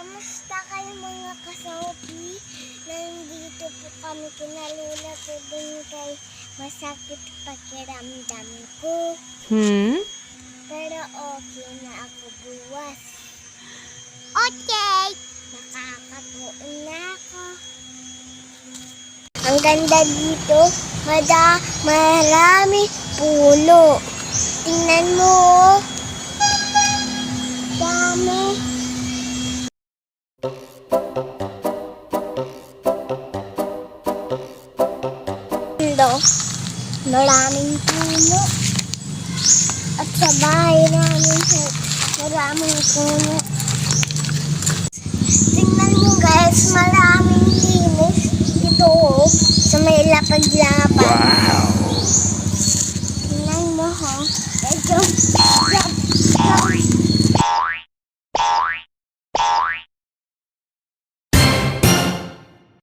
Kamusta kayo mga kasopi? Nandito po kami kina Lola ko din kay masakit pakiramdam ko. Pero okay na ako buwas. Okay! Makakatuon na ako. Ang ganda dito, marami puno. Tingnan mo, dami. Maraming puno. At sa bahay namin, maraming puno. Tingnan mo guys, maraming linis. Ito sa may lapad-lapad. Wow! Tingnan mo ho. Medyo